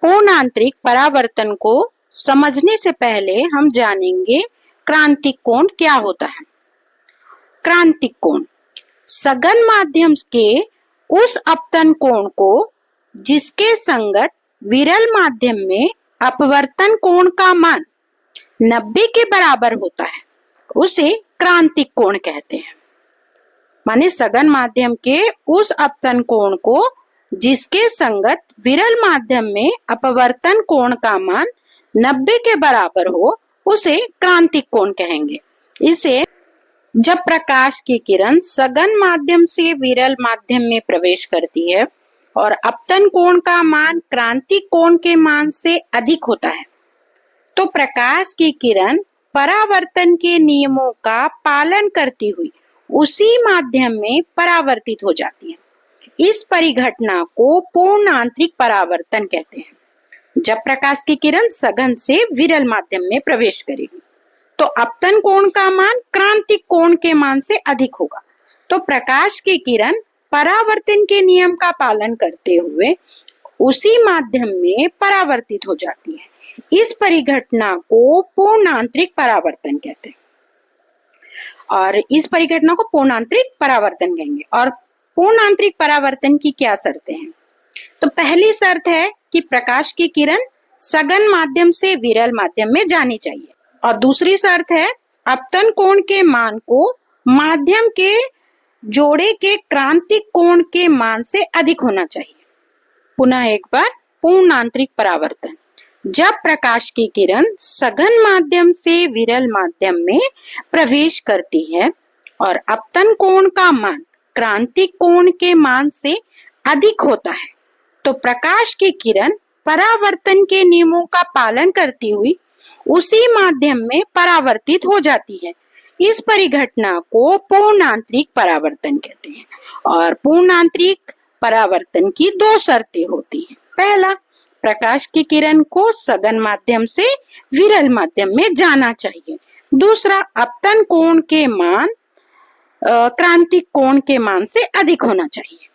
पूर्ण आंतरिक परावर्तन को समझने से पहले हम जानेंगे क्रांतिक कोण क्या होता है। क्रांतिक कोण सघन माध्यम के उस अपतन कोण को जिसके संगत विरल माध्यम में अपवर्तन कोण का मान 90 के बराबर होता है, उसे क्रांतिक कोण कहते हैं। माने सघन माध्यम के उस अपतन कोण को जिसके संगत विरल माध्यम में अपवर्तन कोण का मान 90 के बराबर हो, उसे क्रांतिक कोण कहेंगे। इसे जब प्रकाश की किरण सघन माध्यम से विरल माध्यम में प्रवेश करती है और अपतन कोण का मान क्रांतिक कोण के मान से अधिक होता है, तो प्रकाश की किरण परावर्तन के नियमों का पालन करती हुई उसी माध्यम में परावर्तित हो जाती है। इस परिघटना को पूर्ण आंतरिक परावर्तन कहते हैं। जब प्रकाश की किरण सघन से विरल माध्यम में प्रवेश करेगी तो अपतन कोण का मान क्रांतिक कोण के मान से अधिक होगा, तो प्रकाश की किरण परावर्तन के नियम का पालन करते हुए उसी माध्यम में परावर्तित हो जाती है। इस परिघटना को पूर्ण आंतरिक परावर्तन कहते हैं और इस परिघटना को पूर्ण आंतरिक परावर्तन कहेंगे। और पूर्ण आंतरिक परावर्तन की क्या शर्तें हैं? तो पहली शर्त है कि प्रकाश की किरण सघन माध्यम से विरल माध्यम में जानी चाहिए, और दूसरी शर्त है अपतन कोण के मान को माध्यम के जोड़े के क्रांतिक कोण के मान से अधिक होना चाहिए। पुनः एक बार, पूर्ण आंतरिक परावर्तन जब प्रकाश की किरण सघन माध्यम से विरल माध्यम में प्रवेश करती है और अपतन कोण का मान क्रांतिक कोण के मान से अधिक होता है, तो प्रकाश की किरण परावर्तन के नियमों का पालन करती हुई उसी माध्यम में परावर्तित हो जाती है। इस परिघटना को पूर्ण आंतरिक परावर्तन कहते हैं। और पूर्ण आंतरिक परावर्तन की दो शर्तें होती हैं। पहला, प्रकाश की किरण को सघन माध्यम से विरल माध्यम में जाना चाहिए। दूसरा, अपतन कोण के मान क्रांतिक कोण के मान से अधिक होना चाहिए।